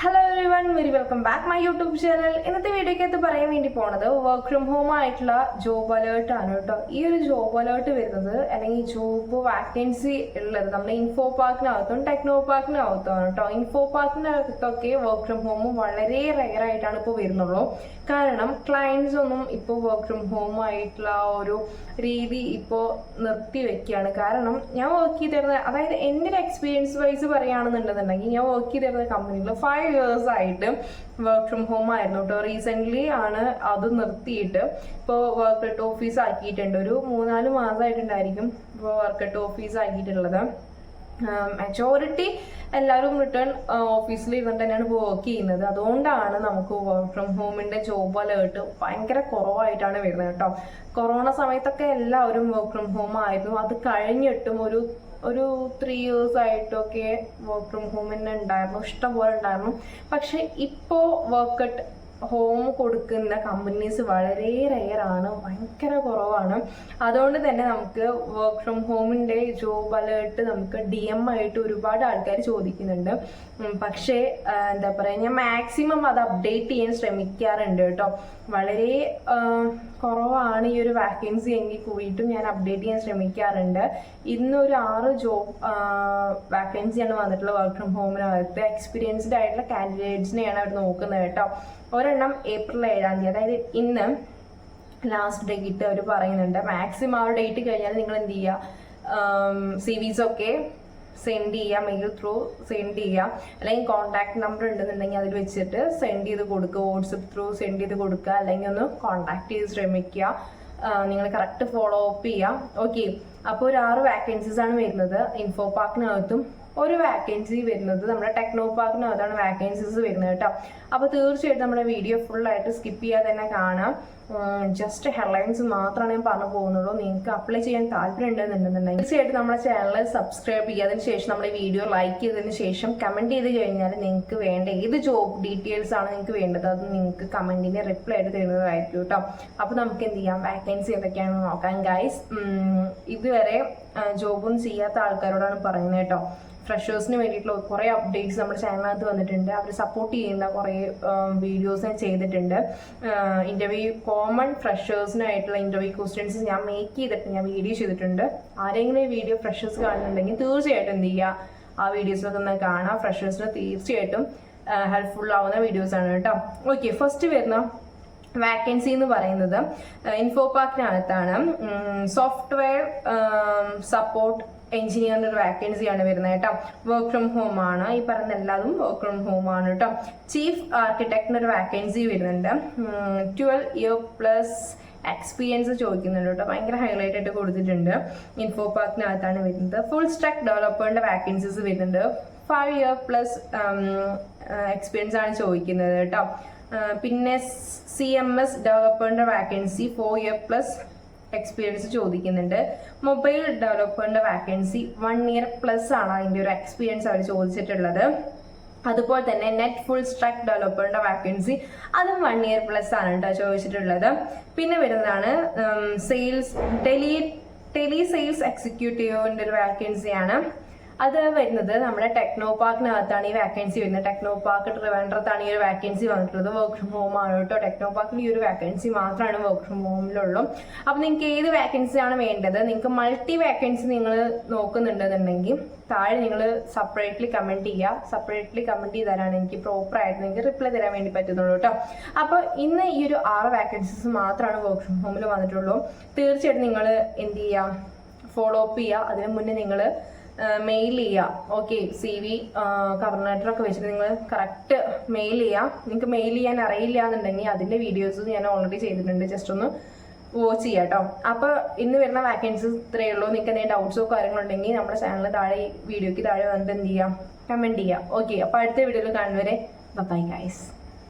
Hello everyone, very welcome back my YouTube channel. ഇന്നത്തെ വീഡിയോക്കകത്ത് പറയാൻ വേണ്ടി പോണത് വർക്ക് ഫ്രം ഹോം ആയിട്ടുള്ള ജോബ് അലേർട്ട് ആണ് കേട്ടോ. ഈ ഒരു ജോബ് അലേർട്ട് വരുന്നത് അല്ലെങ്കിൽ ജോബ് വാക്കൻസി ഉള്ളത് നമ്മുടെ ഇൻഫോ പാർക്കിനകത്തും ടെക്നോ പാർക്കിനകത്തും കേട്ടോ. ഇൻഫോ പാർക്കിനകത്തൊക്കെ വർക്ക് ഫ്രം ഹോം വളരെ റെയർ ആയിട്ടാണ് ഇപ്പോൾ വരുന്നുള്ളൂ. കാരണം ക്ലയൻസ് ഒന്നും ഇപ്പോൾ വർക്ക് ഫ്രം ഹോം ആയിട്ടുള്ള ഒരു രീതി ഇപ്പോൾ നിർത്തി വെക്കുകയാണ്. കാരണം ഞാൻ വർക്ക് ചെയ്തിരുന്ന, അതായത് എൻ്റെ ഒരു എക്സ്പീരിയൻസ് വൈസ് പറയുകയാണെന്നുണ്ടെന്നുണ്ടെങ്കിൽ, ഞാൻ വർക്ക് ചെയ്തിരുന്ന കമ്പനിയിൽ 5 years ആയിട്ട് വർക്ക് ഫ്രം ഹോം ആയിരുന്നു കേട്ടോ. റീസെൻ്റ്ലി ആണ് അത് നിർത്തിയിട്ട് ഇപ്പോൾ വർക്ക് അറ്റ് ഓഫീസ് ആക്കിയിട്ടുണ്ട്. ഒരു 3-4 മാസമായിട്ടുണ്ടായിരിക്കും ഇപ്പോൾ വർക്ക് അറ്റ് ഓഫീസ് ആക്കിയിട്ടുള്ളത്. മെജോറിറ്റി എല്ലാവരും റിട്ടേൺ ഓഫീസിൽ ഇരുന്നിട്ട് തന്നെയാണ് വർക്ക് ചെയ്യുന്നത്. അതുകൊണ്ടാണ് നമുക്ക് വർക്ക് ഫ്രം ഹോമിൻ്റെ ജോബ് അലേർട്ട് ഭയങ്കര കുറവായിട്ടാണ് വരുന്നത് കേട്ടോ. കൊറോണ സമയത്തൊക്കെ എല്ലാവരും വർക്ക് ഫ്രം ഹോം ആയിരുന്നു. അത് കഴിഞ്ഞിട്ടും ഒരു 3 years ആയിട്ടൊക്കെ വർക്ക് ഫ്രം ഹോം തന്നെ ഉണ്ടായിരുന്നു, ഇഷ്ടംപോലെ ഉണ്ടായിരുന്നു. പക്ഷെ ഇപ്പോൾ വർക്ക് അറ്റ് ഹോം കൊടുക്കുന്ന കമ്പനീസ് വളരെ റെയർ ആണ്, ഭയങ്കര കുറവാണ്. അതുകൊണ്ട് തന്നെ നമുക്ക് വർക്ക് ഫ്രം ഹോമിൻ്റെ ജോബ് അലേർട്ട് നമുക്ക് DM ആയിട്ട് ഒരുപാട് ആൾക്കാർ ചോദിക്കുന്നുണ്ട്. പക്ഷേ എന്താ പറയുക, ഞാൻ മാക്സിമം അത് അപ്ഡേറ്റ് ചെയ്യാൻ ശ്രമിക്കാറുണ്ട് കേട്ടോ. വളരെ കുറവാണ് ഈ ഒരു വാക്കൻസി എങ്കിൽ കൂടിയിട്ടും ഞാൻ അപ്ഡേറ്റ് ചെയ്യാൻ ശ്രമിക്കാറുണ്ട്. ഇന്നൊരു 6 ജോബ് വാക്കൻസിയാണ് വന്നിട്ടുള്ളത് വർക്ക് ഫ്രം ഹോമിനകത്ത്. എക്സ്പീരിയൻസ്ഡ് ആയിട്ടുള്ള കാൻഡിഡേറ്റ്സിനെയാണ് അവർ നോക്കുന്നത് കേട്ടോ. ഒരെണ്ണം April 7 അതായത് ഇന്ന് ലാസ്റ്റ് ഡേറ്റ് അവർ പറയുന്നുണ്ട്. മാക്സിമം ആ ഡേറ്റ് കഴിഞ്ഞാൽ നിങ്ങൾ എന്ത് ചെയ്യുക, CVs ഒക്കെ സെൻഡ് ചെയ്യുക, മെയിൽ ത്രൂ സെൻഡ് ചെയ്യുക, അല്ലെങ്കിൽ കോൺടാക്ട് നമ്പർ ഉണ്ടെന്നുണ്ടെങ്കിൽ അതിൽ വെച്ചിട്ട് സെൻഡ് ചെയ്ത് കൊടുക്കുക, വാട്സപ്പ് ത്രൂ സെൻഡ് ചെയ്ത് കൊടുക്കുക, അല്ലെങ്കിൽ ഒന്ന് കോൺടാക്ട് ചെയ്ത് ശ്രമിക്കുക. നിങ്ങൾ കറക്റ്റ് ഫോളോ അപ്പ് ചെയ്യുക. ഓക്കെ, അപ്പോൾ ഒരു 6 വാക്കൻസീസ് ആണ് വരുന്നത്. ഇൻഫോ പാർക്കിനകത്തും ഒരു വാക്കൻസി വരുന്നത് നമ്മുടെ ടെക്നോ പാർക്കിനകത്താണ് വാക്കൻസീസ് വരുന്നത് കേട്ടോ. അപ്പോൾ തീർച്ചയായിട്ടും നമ്മുടെ വീഡിയോ ഫുള്ളായിട്ട് സ്കിപ്പ് ചെയ്യാതെ തന്നെ കാണാം. ജസ്റ്റ് ഹെഡ്ലൈൻസ് മാത്രമാണ് ഞാൻ പറഞ്ഞു പോകുന്നുള്ളൂ. നിങ്ങൾക്ക് അപ്ലൈ ചെയ്യാൻ താല്പര്യം ഉണ്ടെന്നുണ്ടെന്നുണ്ടെങ്കിൽ തീർച്ചയായിട്ടും നമ്മുടെ ചാനൽ സബ്സ്ക്രൈബ് ചെയ്യുക. അതിന് ശേഷം നമ്മുടെ വീഡിയോ ലൈക്ക് ചെയ്തതിന് ശേഷം കമൻറ്റ് ചെയ്ത് കഴിഞ്ഞാൽ നിങ്ങൾക്ക് വേണ്ട ഏത് ജോബ് ഡീറ്റെയിൽസ് ആണ് നിങ്ങൾക്ക് വേണ്ടത് അത് നിങ്ങൾക്ക് കമൻറ്റിന് റിപ്ലൈ ആയിട്ട് തരുന്നതായിരിക്കും കേട്ടോ. അപ്പോൾ നമുക്ക് എന്ത് ചെയ്യാം, വാക്കൻസി എന്തൊക്കെയാണെന്ന് നോക്കാം ഗൈസ്. ഇതുവരെ ജോബൊന്നും ചെയ്യാത്ത ആൾക്കാരോടാണ് പറയുന്നത് കേട്ടോ. ഫ്രഷേഴ്സിന് വേണ്ടിയിട്ടുള്ള കുറേ അപ്ഡേറ്റ്സ് നമ്മുടെ ചാനലിനകത്ത് വന്നിട്ടുണ്ട്. അവർ സപ്പോർട്ട് ചെയ്യുന്ന കുറേ വീഡിയോസ് ഞാൻ ചെയ്തിട്ടുണ്ട്. ഇൻ്റർവ്യൂ കോമൺ ഫ്രഷേഴ്സിനായിട്ടുള്ള ഇൻ്റർവ്യൂ ക്വസ്റ്റ്യൻസ് ഞാൻ മേക്ക് ചെയ്തിട്ട് ഞാൻ വീഡിയോ ചെയ്തിട്ടുണ്ട്. ആരെങ്കിലും ഈ വീഡിയോ ഫ്രഷേഴ്സ് കാണുന്നുണ്ടെങ്കിൽ തീർച്ചയായിട്ടും എന്ത് ചെയ്യുക, ആ വീഡിയോസൊക്കെ ഒന്ന് കാണാം. ഫ്രഷേഴ്സിന് തീർച്ചയായിട്ടും ഹെൽപ്ഫുൾ ആവുന്ന വീഡിയോസാണ് കേട്ടോ. ഓക്കെ, ഫസ്റ്റ് വരുന്ന വാക്കൻസി എന്ന് പറയുന്നത് ഇൻഫോ പാർക്കിനകത്താണ്. സോഫ്റ്റ്വെയർ സപ്പോർട്ട് എഞ്ചിനീയറിൻ്റെ ഒരു വാക്കൻസിയാണ് വരുന്നത് കേട്ടോ. വർക്ക് ഫ്രം ഹോം ആണ്. ഈ പറയുന്ന എല്ലാതും വർക്ക് ഫ്രം ഹോം ആണ് കേട്ടോ. ചീഫ് ആർക്കിടെക്റ്റിന് ഒരു വാക്കൻസി വരുന്നുണ്ട്. 12 years+ എക്സ്പീരിയൻസ് ചോദിക്കുന്നുണ്ട് കേട്ടോ. ഭയങ്കര ഹൈലൈറ്റ് ആയിട്ട് കൊടുത്തിട്ടുണ്ട്. ഇൻഫോ പാർക്കിനകത്താണ് വരുന്നത്. ഫുൾ സ്റ്റാക്ക് ഡെവലപ്പറിൻ്റെ വാക്കൻസീസ് വരുന്നുണ്ട്. 5 years+ എക്സ്പീരിയൻസ് ആണ് ചോദിക്കുന്നത് കേട്ടോ. പിന്നെ CMS ഡെവലപ്പറിൻ്റെ വാക്കൻസി 4 years+ എക്സ്പീരിയൻസ് ചോദിക്കുന്നുണ്ട്. മൊബൈൽ ഡെവലപ്പറിൻ്റെ വാക്കൻസി 1 year+ ആണ് അതിൻ്റെ ഒരു എക്സ്പീരിയൻസ് അവർ ചോദിച്ചിട്ടുള്ളത്. അതുപോലെ തന്നെ നെറ്റ് ഫുൾ സ്റ്റാക്ക് ഡെവലപ്പറിൻ്റെ വാക്കൻസി അതും 1 year+ ആണ് കേട്ടോ ചോദിച്ചിട്ടുള്ളത്. പിന്നെ വരുന്നതാണ് ടെലി സെയിൽസ് എക്സിക്യൂട്ടീവിൻ്റെ ഒരു വാക്കൻസിയാണ്. അത് വരുന്നത് നമ്മുടെ ടെക്നോ പാർക്കിനകത്താണ് ഈ വാക്കൻസി വരുന്നത്. ടെക്നോ പാർക്ക് ട്രിവാൻഡ്രത്താണ് ഈ ഒരു വാക്കൻസി വന്നിട്ടുള്ളത്. വർക്ക് ഫ്രം ഹോം ആണ് കേട്ടോ. ടെക്നോ പാർക്കിൽ ഈ ഒരു വാക്കൻസി മാത്രമാണ് വർക്ക് ഫ്രം ഹോമിലുള്ളൂ. അപ്പോൾ നിങ്ങൾക്ക് ഏത് വാക്കൻസിയാണ് വേണ്ടത്, നിങ്ങൾക്ക് മൾട്ടി വാക്കൻസി നിങ്ങൾ നോക്കുന്നുണ്ടെന്നുണ്ടെങ്കിൽ താഴെ നിങ്ങൾ സെപ്പറേറ്റ്ലി കമൻറ്റ് ചെയ്യുക. സെപ്പറേറ്റ്ലി കമൻറ്റ് ചെയ്താലാണ് എനിക്ക് പ്രോപ്പറായിട്ട് നിങ്ങൾക്ക് റിപ്ലൈ തരാൻ വേണ്ടി പറ്റുന്നുള്ളൂ കേട്ടോ. അപ്പോൾ ഇന്ന് ഈ ഒരു 6 വാക്കൻസീസ് മാത്രമാണ് വർക്ക് ഫ്രം ഹോമിൽ വന്നിട്ടുള്ളൂ. തീർച്ചയായിട്ടും നിങ്ങൾ എന്ത് ചെയ്യുക, ഫോളോ അപ്പ് ചെയ്യുക. അതിന് മുന്നേ നിങ്ങൾ മെയിൽ ചെയ്യുക. ഓക്കെ, CV കവർ ലെറ്ററൊക്കെ വെച്ചിട്ട് നിങ്ങൾ കറക്റ്റ് മെയിൽ ചെയ്യുക. നിങ്ങൾക്ക് മെയിൽ ചെയ്യാൻ അറിയില്ല എന്നുണ്ടെങ്കിൽ അതിൻ്റെ വീഡിയോസ് ഞാൻ ഓൾറെഡി ചെയ്തിട്ടുണ്ട്, ജസ്റ്റ് ഒന്ന് വാച്ച് ചെയ്യാം കേട്ടോ. അപ്പോൾ ഇന്ന് വരുന്ന വാക്കൻസീസ് ഇത്രയേ ഉള്ളൂ. നിങ്ങൾക്ക് എന്തെങ്കിലും ഡൗട്ട്സോ കാര്യങ്ങളുണ്ടെങ്കിൽ നമ്മുടെ ചാനലിൽ താഴെ വീഡിയോയ്ക്ക് താഴെ വന്നിട്ട് എന്ത് ചെയ്യാം, കമൻറ്റ് ചെയ്യാം. ഓക്കെ, അപ്പോൾ അടുത്ത വീഡിയോയിൽ കാണുന്നവരെ ബൈ ഗൈസ്.